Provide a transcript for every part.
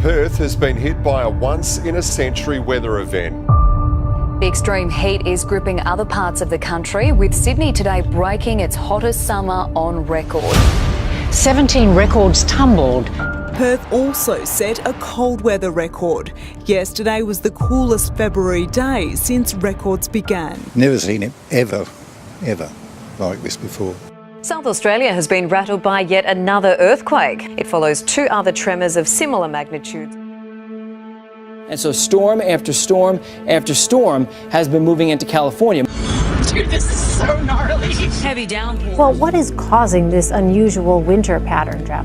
Perth has been hit by a once-in-a-century weather event. The extreme heat is gripping other parts of the country, with Sydney today breaking its hottest summer on record. 17 records tumbled. Perth also set a cold weather record. Yesterday was the coolest February day since records began. Never seen it ever like this before. South Australia has been rattled by yet another earthquake. It follows two other tremors of similar magnitude. And so storm after storm after storm has been moving into California. Dude, this is so gnarly. Heavy downpours. Well, what is causing this unusual winter pattern, Jeff?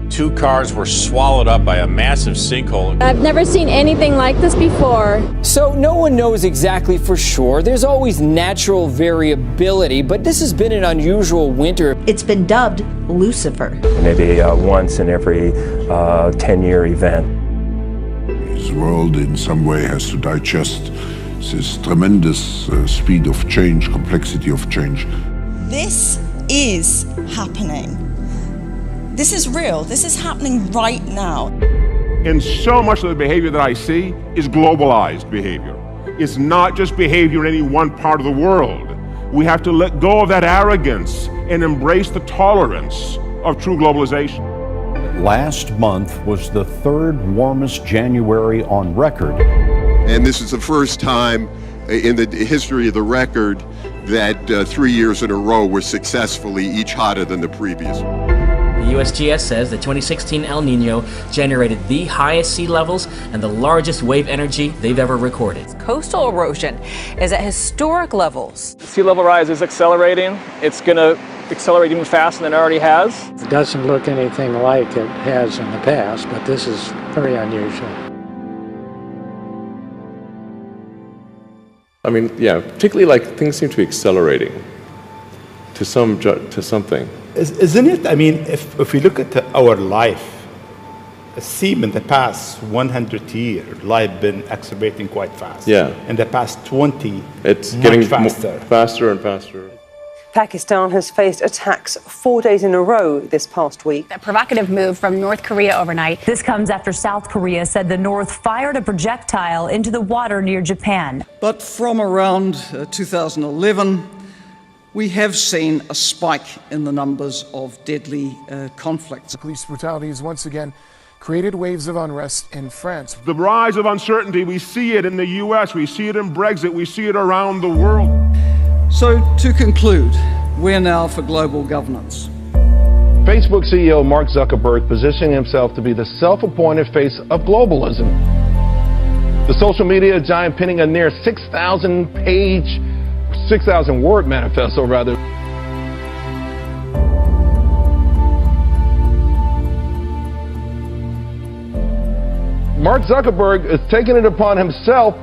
2 cars were swallowed up by a massive sinkhole. I've never seen anything like this before. So no one knows exactly for sure. There's always natural variability, but this has been an unusual winter. It's been dubbed Lucifer. Maybe once in every 10-year event. The world in some way has to digest this tremendous speed of change, complexity of change. This is happening. This is real. This is happening right now. And so much of the behavior that I see is globalized behavior. It's not just behavior in any one part of the world. We have to let go of that arrogance and embrace the tolerance of true globalization. Last month was the 3rd warmest January on record. And this is the first time in the history of the record that 3 years in a row were successfully each hotter than the previous. The USGS says the 2016 El Nino generated the highest sea levels and the largest wave energy they've ever recorded. Coastal erosion is at historic levels. Sea level rise is accelerating. It's going to accelerate even faster than it already has. It doesn't look anything like it has in the past, but this is very unusual. I mean, yeah, particularly like things seem to be accelerating to something. Isn't it? I mean, if we look at our life, it seems in the past 100 years, life been accelerating quite fast. Yeah. In the past 20, it's much getting faster and faster. Pakistan has faced attacks 4 days in a row this past week. A provocative move from North Korea overnight. This comes after South Korea said the North fired a projectile into the water near Japan. But from around 2011, we have seen a spike in the numbers of deadly conflicts. Police brutality has once again created waves of unrest in France. The rise of uncertainty, we see it in the US, we see it in Brexit, we see it around the world. So to conclude, we're now for global governance. Facebook CEO Mark Zuckerberg positioning himself to be the self-appointed face of globalism. The social media giant penning a near 6,000 word manifesto rather. Mark Zuckerberg is taking it upon himself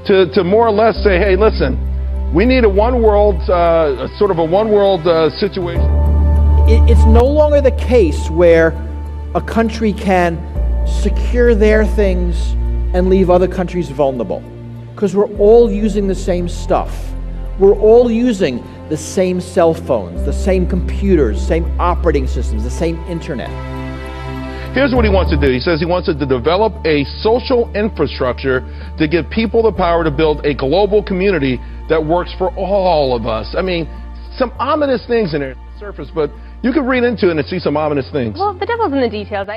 to more or less say, hey, listen, we need a one world, sort of a one world situation. It's no longer the case where a country can secure their things and leave other countries vulnerable, because we're all using the same stuff. We're all using the same cell phones, the same computers, same operating systems, the same internet. Here's what he wants to do. He says he wants to develop a social infrastructure to give people the power to build a global community that works for all of us. I mean, some ominous things in there on the surface, but you could read into it and see some ominous things. Well, the devil's in the details.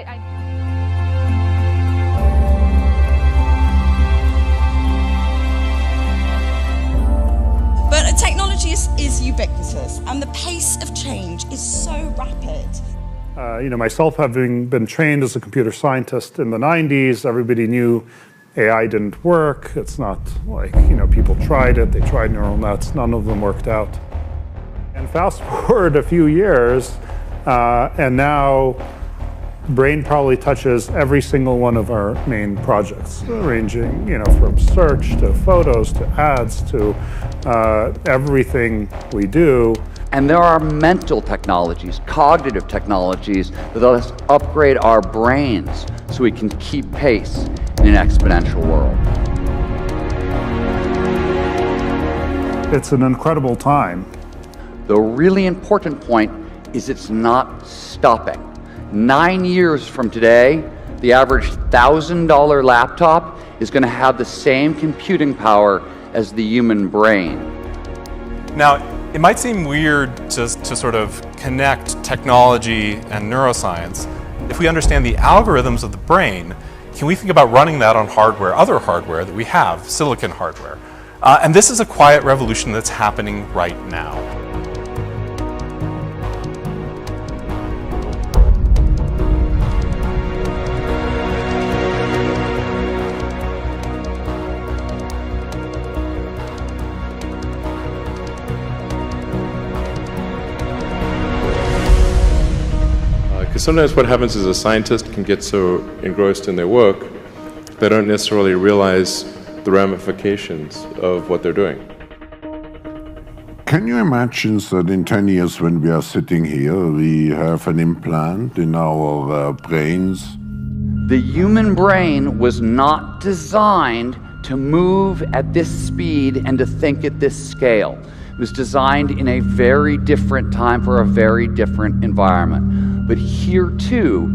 But technology is ubiquitous, and the pace of change is so rapid. Myself having been trained as a computer scientist in the 90s, everybody knew AI didn't work. It's not like, people tried it. They tried neural nets. None of them worked out. And fast forward a few years, and now Brain probably touches every single one of our main projects, ranging, from search to photos to ads to everything we do. And there are mental technologies, cognitive technologies that let us upgrade our brains so we can keep pace in an exponential world. It's an incredible time. The really important point is it's not stopping. 9 years from today, The average $1,000 laptop is going to have the same computing power as the human brain. Now, it might seem weird to sort of connect technology and neuroscience. If we understand the algorithms of the brain, can we think about running that on hardware, other hardware that we have, silicon hardware? And this is a quiet revolution that's happening right now. Because sometimes what happens is a scientist can get so engrossed in their work, they don't necessarily realize the ramifications of what they're doing. Can you imagine that in 10 years when we are sitting here, we have an implant in our brains? The human brain was not designed to move at this speed and to think at this scale. It was designed in a very different time for a very different environment. But here too,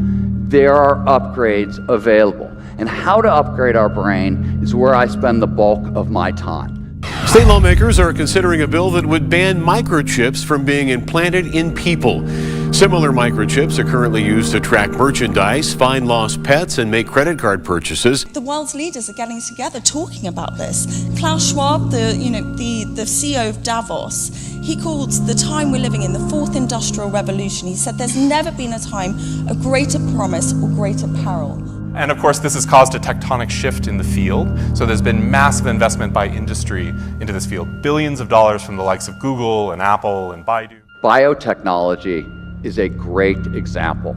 there are upgrades available. And how to upgrade our brain is where I spend the bulk of my time. State lawmakers are considering a bill that would ban microchips from being implanted in people. Similar microchips are currently used to track merchandise, find lost pets, and make credit card purchases. The world's leaders are getting together talking about this. Klaus Schwab, the CEO of Davos, he called the time we're living in the fourth industrial revolution. He said there's never been a time of greater promise or greater peril. And of course, this has caused a tectonic shift in the field. So there's been massive investment by industry into this field. Billions of dollars from the likes of Google and Apple and Baidu. Biotechnology is a great example.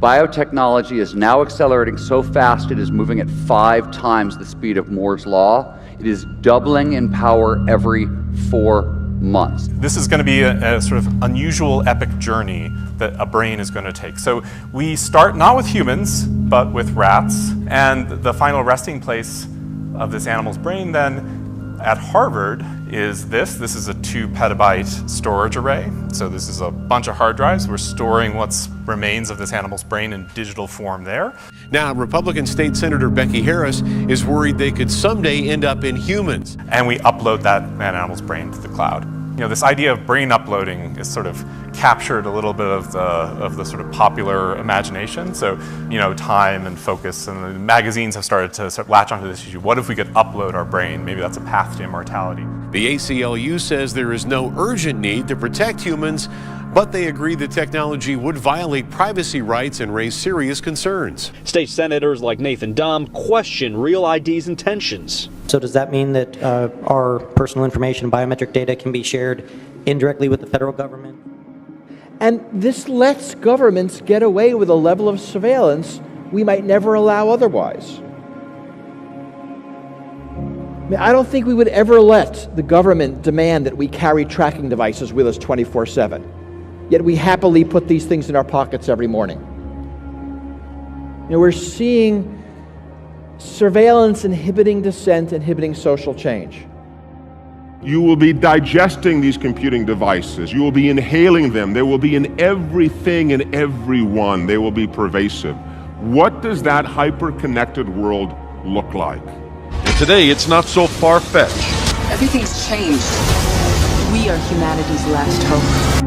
Biotechnology is now accelerating so fast it is moving at 5 times the speed of Moore's Law. It is doubling in power every 4 months. This is going to be a sort of unusual epic journey that a brain is going to take. So we start not with humans, but with rats. And the final resting place of this animal's brain then at Harvard is this. This is a 2 petabyte storage array. So this is a bunch of hard drives. We're storing what's remains of this animal's brain in digital form there. Now, Republican State Senator Becky Harris is worried they could someday end up in humans. And we upload that animal's brain to the cloud. You know, this idea of brain uploading is sort of captured a little bit of the sort of popular imagination. So, you know, Time and Focus and the magazines have started to sort of latch onto this issue. What if we could upload our brain? Maybe that's a path to immortality. The ACLU says there is no urgent need to protect humans, but they agree the technology would violate privacy rights and raise serious concerns. State senators like Nathan Dahm question Real ID's intentions. So does that mean that our personal information and biometric data can be shared indirectly with the federal government? And this lets governments get away with a level of surveillance we might never allow otherwise. I mean, I don't think we would ever let the government demand that we carry tracking devices with us 24/7. Yet we happily put these things in our pockets every morning. You know, we're seeing surveillance inhibiting dissent, inhibiting social change. You will be digesting these computing devices. You will be inhaling them. They will be in everything and everyone. They will be pervasive. What does that hyper-connected world look like? And today, it's not so far-fetched. Everything's changed. We are humanity's last hope.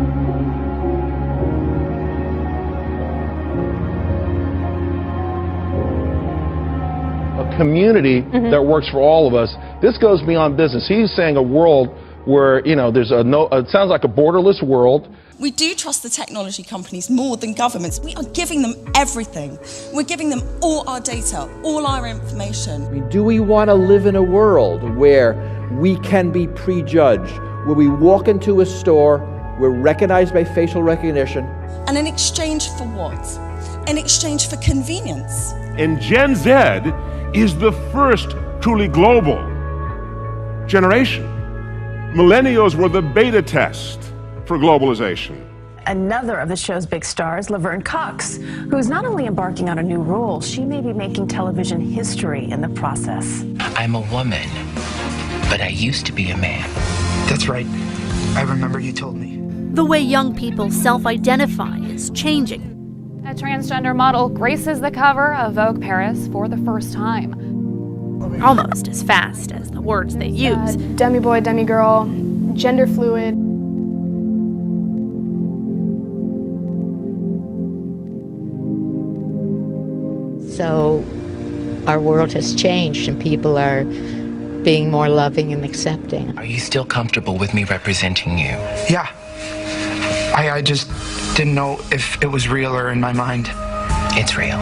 Community that works for all of us. This goes beyond business. He's saying a world where, you know, there's it sounds like a borderless world. We do trust the technology companies more than governments. We are giving them everything. We're giving them all our data, all our information. I mean, do we want to live in a world where we can be prejudged, where we walk into a store, we're recognized by facial recognition? And in exchange for what? In exchange for convenience. And Gen Z is the first truly global generation. Millennials were the beta test for globalization. Another of the show's big stars, Laverne Cox, who's not only embarking on a new role, she may be making television history in the process. I'm a woman, but I used to be a man. That's right. I remember you told me. The way young people self-identify is changing. A transgender model graces the cover of Vogue Paris for the first time. Almost as fast as the words they use. Demi-boy, demi-girl, gender fluid. So our world has changed and people are being more loving and accepting. Are you still comfortable with me representing you? Yeah. I just didn't know if it was real or in my mind. It's real.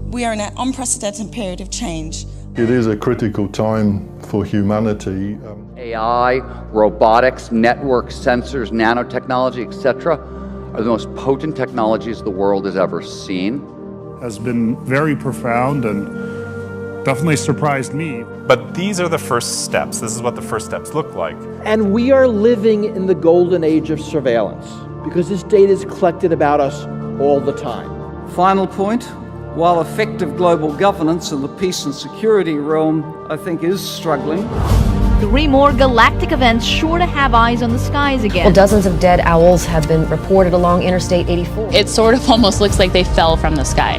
We are in an unprecedented period of change. It is a critical time for humanity. AI, robotics, networks, sensors, nanotechnology, etc., are the most potent technologies the world has ever seen. Has been very profound and definitely surprised me. But these are the first steps. This is what the first steps look like. And we are living in the golden age of surveillance because this data is collected about us all the time. Final point. While effective global governance in the peace and security realm, I think, is struggling. 3 more galactic events sure to have eyes on the skies again. Well, dozens of dead owls have been reported along Interstate 84. It sort of almost looks like they fell from the sky.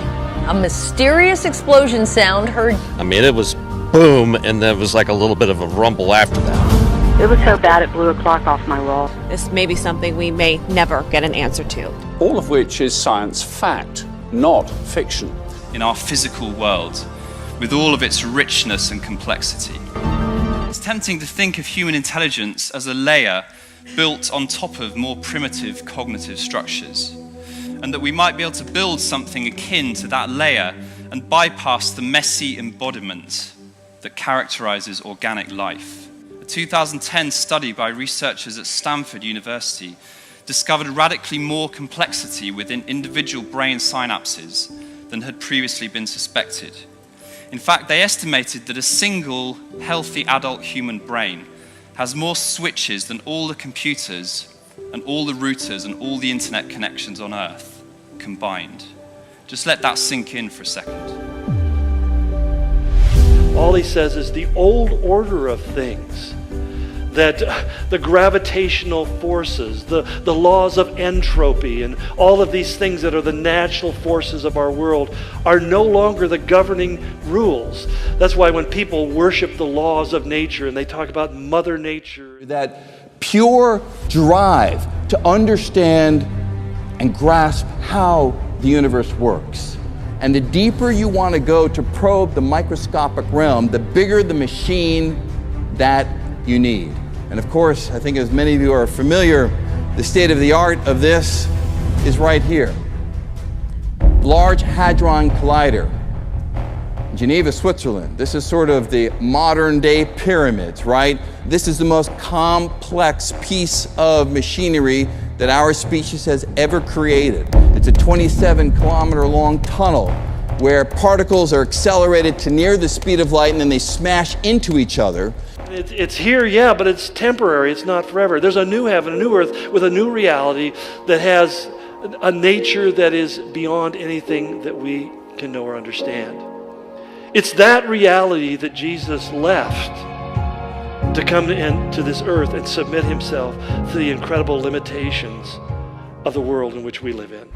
A mysterious explosion sound heard. I mean, it was boom, and there was like a little bit of a rumble after that. It was so bad it blew a clock off my wall. This may be something we may never get an answer to. All of which is science fact, not fiction. In our physical world, with all of its richness and complexity. It's tempting to think of human intelligence as a layer built on top of more primitive cognitive structures, and that we might be able to build something akin to that layer and bypass the messy embodiment that characterizes organic life. A 2010 study by researchers at Stanford University discovered radically more complexity within individual brain synapses than had previously been suspected. In fact, they estimated that a single healthy adult human brain has more switches than all the computers and all the routers and all the internet connections on Earth combined. Just let that sink in for a second. All he says is the old order of things, that the gravitational forces, the laws of entropy, and all of these things that are the natural forces of our world are no longer the governing rules. That's why when people worship the laws of nature and they talk about Mother Nature, that pure drive to understand and grasp how the universe works. And the deeper you want to go to probe the microscopic realm, the bigger the machine that you need. And of course, I think as many of you are familiar, the state of the art of this is right here. Large Hadron Collider, Geneva, Switzerland. This is sort of the modern day pyramids, right? This is the most complex piece of machinery that our species has ever created. It's a 27-kilometer long tunnel where particles are accelerated to near the speed of light and then they smash into each other. It's here, yeah, but it's temporary. It's not forever. There's a new heaven, a new earth with a new reality that has a nature that is beyond anything that we can know or understand. It's that reality that Jesus left to come into this earth and submit himself to the incredible limitations of the world in which we live in.